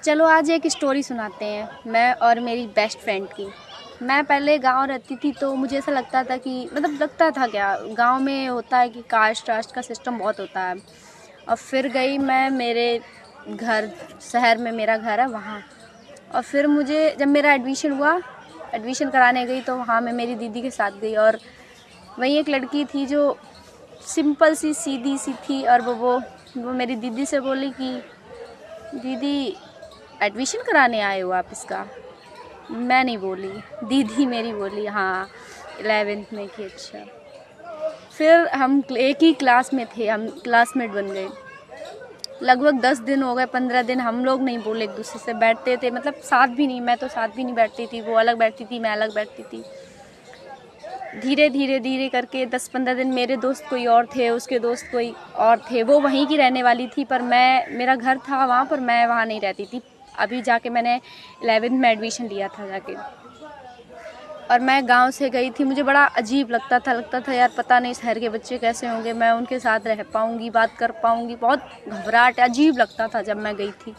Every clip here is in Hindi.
चलो आज एक स्टोरी सुनाते हैं, मैं और मेरी बेस्ट फ्रेंड की। मैं पहले गांव रहती थी तो मुझे ऐसा लगता था कि लगता था क्या, गांव में होता है कि कास्ट वास्ट का सिस्टम बहुत होता है। और फिर गई मैं मेरे घर, शहर में मेरा घर है वहाँ। और फिर मुझे जब मेरा एडमिशन हुआ, एडमिशन कराने गई तो वहाँ मैं मेरी दीदी के साथ गई। और वहीं एक लड़की थी जो सिंपल सी सीधी सी थी। और वो मेरी दीदी से बोली कि दीदी एडमिशन कराने आए हो आप इसका? मैं नहीं बोली, दीदी मेरी बोली हाँ 11th में कि अच्छा। फिर हम एक ही क्लास में थे, हम क्लासमेट बन गए। लगभग 10 दिन हो गए, 15 दिन हम लोग नहीं बोले, एक दूसरे से बैठते थे, साथ भी नहीं, मैं तो साथ भी नहीं बैठती थी, वो अलग बैठती थी, मैं अलग बैठती थी। धीरे धीरे धीरे करके 10-15 दिन मेरे दोस्त कोई और थे, उसके दोस्त कोई और थे। वो वहीं की रहने वाली थी पर मेरा घर था वहाँ पर, मैं वहाँ नहीं रहती थी। अभी जाके मैंने 11th में एडमिशन लिया था जाके। और मैं गांव से गई थी, मुझे बड़ा अजीब लगता था यार पता नहीं शहर के बच्चे कैसे होंगे, मैं उनके साथ रह पाऊँगी, बात कर पाऊँगी। बहुत घबराहट अजीब लगता था जब मैं गई थी।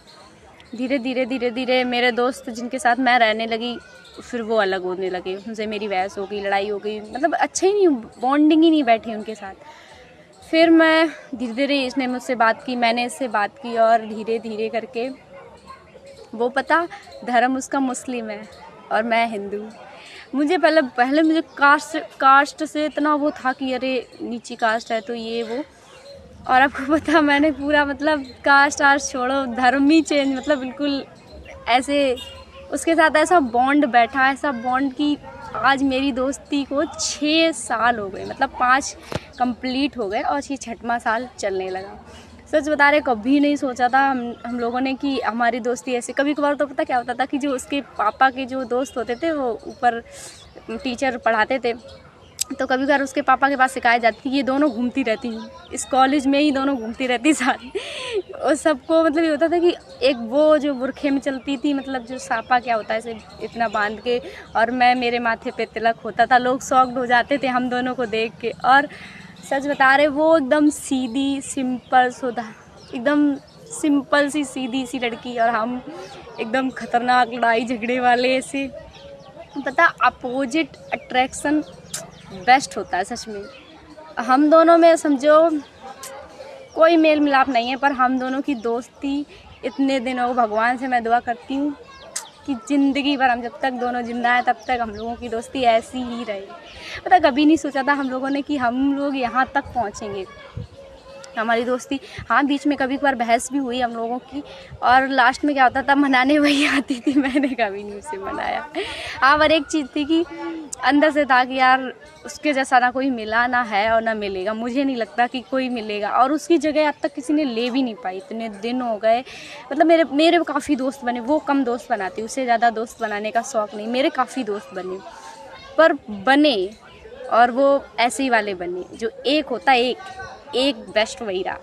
धीरे धीरे मेरे दोस्त जिनके साथ मैं रहने लगी फिर वो अलग होने लगे, उनसे मेरी बहस हो गई, लड़ाई हो गई, अच्छा ही नहीं, बॉन्डिंग ही नहीं बैठी उनके साथ। फिर मैं धीरे धीरे, इसने मुझसे बात की, मैंने इससे बात की, और धीरे धीरे करके वो पता धर्म उसका मुस्लिम है और मैं हिंदू। मुझे पहले मुझे कास्ट से इतना वो था कि अरे नीची कास्ट है तो ये वो। और आपको पता मैंने पूरा कास्ट आस्ट छोड़ो, धर्म ही चेंज, बिल्कुल ऐसे उसके साथ ऐसा बॉन्ड बैठा, ऐसा बॉन्ड कि आज मेरी दोस्ती को 6 साल हो गए, 5 कंप्लीट हो गए और ये 6वां साल चलने लगा। सच बता रहे, कभी नहीं सोचा था हम लोगों ने कि हमारी दोस्ती ऐसे। कभी कभार तो पता क्या होता था कि जो उसके पापा के जो दोस्त होते थे वो ऊपर टीचर पढ़ाते थे, तो कभी कभार उसके पापा के पास शिकायत जाती थी, ये दोनों घूमती रहती हैं इस कॉलेज में ही, दोनों घूमती रहती साथ। और सबको ये होता था कि एक वो जो बुरखे में चलती थी, जो सापा क्या होता है ऐसे इतना बांध के, और मेरे माथे पे तिलक होता था, लोग शॉक्ड हो जाते थे हम दोनों को देख के। और सच बता रहे, वो एकदम सीधी सिंपल सुधा, एकदम सिंपल सी सीधी सी लड़की, और हम एकदम खतरनाक लड़ाई झगड़े वाले ऐसे। पता अपोजिट अट्रैक्शन बेस्ट होता है सच में। हम दोनों में समझो कोई मेल मिलाप नहीं है, पर हम दोनों की दोस्ती इतने दिनों, भगवान से मैं दुआ करती हूँ कि ज़िंदगी भर हम जब तक दोनों जिंदा हैं तब तक हम लोगों की दोस्ती ऐसी ही रहे। पता कभी नहीं सोचा था हम लोगों ने कि हम लोग यहाँ तक पहुँचेंगे, हमारी दोस्ती। हाँ बीच में कभी कभार बहस भी हुई हम लोगों की, और लास्ट में क्या होता था, मनाने वही आती थी, मैंने कभी नहीं उसे मनाया। हाँ पर एक चीज़ थी कि अंदर से था कि यार उसके जैसा ना कोई मिला, ना है और ना मिलेगा, मुझे नहीं लगता कि कोई मिलेगा। और उसकी जगह आज तक किसी ने ले भी नहीं पाई, इतने दिन हो गए। मेरे काफ़ी दोस्त बने, वो कम दोस्त बनाती, उससे ज़्यादा दोस्त बनाने का शौक़ नहीं, मेरे काफ़ी दोस्त बने, पर बने और वो ऐसे ही वाले बने जो एक होता है, एक बेस्ट वही रहा।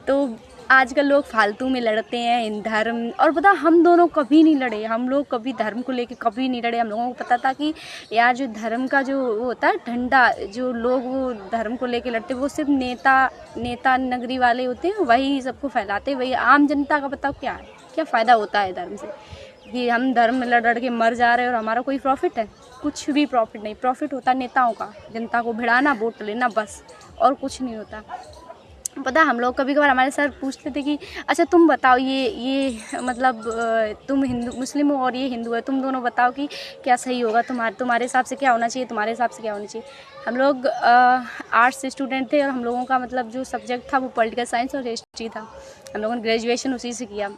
तो आजकल लोग फालतू में लड़ते हैं इन धर्म, और पता हम दोनों कभी नहीं लड़े, हम लोग कभी धर्म को लेके कभी नहीं लड़े। हम लोगों को पता था कि यार जो धर्म का जो वो होता है ठंडा, जो लोग वो धर्म को लेके लड़ते वो सिर्फ नेता नगरी वाले होते हैं, वही सबको फैलाते, वही आम जनता का बताओ क्या फ़ायदा होता है धर्म से, कि हम धर्म में लड़ के मर जा रहे हैं और हमारा कोई प्रॉफिट है? कुछ भी प्रॉफिट नहीं। प्रॉफिट होता है नेताओं का, जनता को भिड़ाना, वोट लेना, बस, और कुछ नहीं होता। पता हम लोग कभी कभार हमारे सर पूछते थे कि अच्छा तुम बताओ, ये तुम हिंदू मुस्लिम हो और ये हिंदू है, तुम दोनों बताओ कि क्या सही होगा, तुम्हारे हिसाब से क्या होना चाहिए, तुम्हारे हिसाब से क्या होना चाहिए। हम लोग आर्ट्स स्टूडेंट थे और हम लोगों का जो सब्जेक्ट था वो पॉलिटिकल साइंस और हिस्ट्री था। हम लोगों ने ग्रेजुएशन उसी से किया।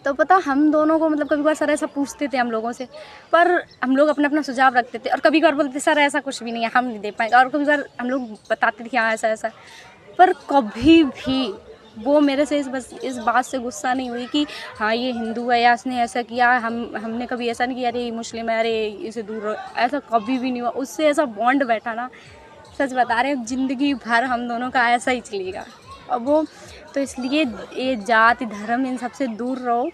तो पता हम दोनों को कभी कभार सर ऐसा पूछते थे हम लोगों से, पर हम लोग अपना अपना सुझाव रखते थे, और कभी कभार बोलते सर ऐसा कुछ भी नहीं है, हम नहीं दे पाएंगे, और कभी कभार हम लोग बताते थे कि हाँ ऐसा ऐसा। पर कभी भी वो मेरे से इस बात से गुस्सा नहीं हुई कि हाँ ये हिंदू है या इसने ऐसा किया। हमने कभी ऐसा नहीं किया अरे ये मुस्लिम है, अरे इसे दूर रहो, ऐसा कभी भी नहीं हुआ। उससे ऐसा बॉन्ड बैठा ना, सच बता रहे हैं, ज़िंदगी भर हम दोनों का ऐसा ही चलेगा। और वो तो इसलिए ये जाति धर्म इन सबसे दूर रहो,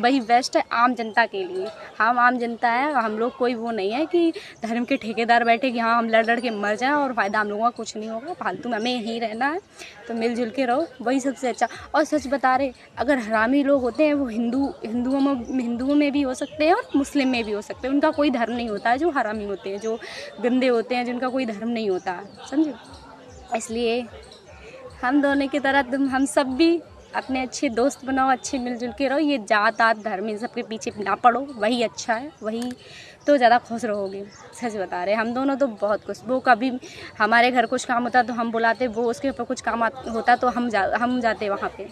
वही बेस्ट है आम जनता के लिए। हम आम जनता है, हम लोग कोई वो नहीं है कि धर्म के ठेकेदार बैठे कि हाँ हम लड़ के मर जाएं और फ़ायदा हम लोगों का कुछ नहीं होगा, फालतू में हमें यहीं रहना है। तो मिलजुल के रहो, वही सबसे अच्छा। और सच बता रहे, अगर हरामी लोग होते हैं वो हिंदुओं में भी हो सकते हैं और मुस्लिम में भी हो सकते हैं। उनका कोई धर्म नहीं होता है जो हरामी होते हैं, जो गंदे होते हैं, जिनका कोई धर्म नहीं होता, समझे। इसलिए हम दोनों की तरह हम सब भी अपने अच्छे दोस्त बनाओ, अच्छे मिलजुल के रहो। ये जात आत धर्म इन सब के पीछे ना पड़ो, वही अच्छा है, वही तो ज़्यादा खुश रहोगे। सच बता रहे, हम दोनों तो बहुत खुश। वो कभी हमारे घर कुछ काम होता तो हम बुलाते, वो उसके ऊपर कुछ काम होता तो हम जाते वहाँ पे।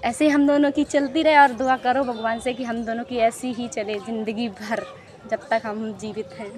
ऐसे हम दोनों की चलती रहे और दुआ करो भगवान से कि हम दोनों की ऐसी ही चले ज़िंदगी भर, जब तक हम जीवित हैं।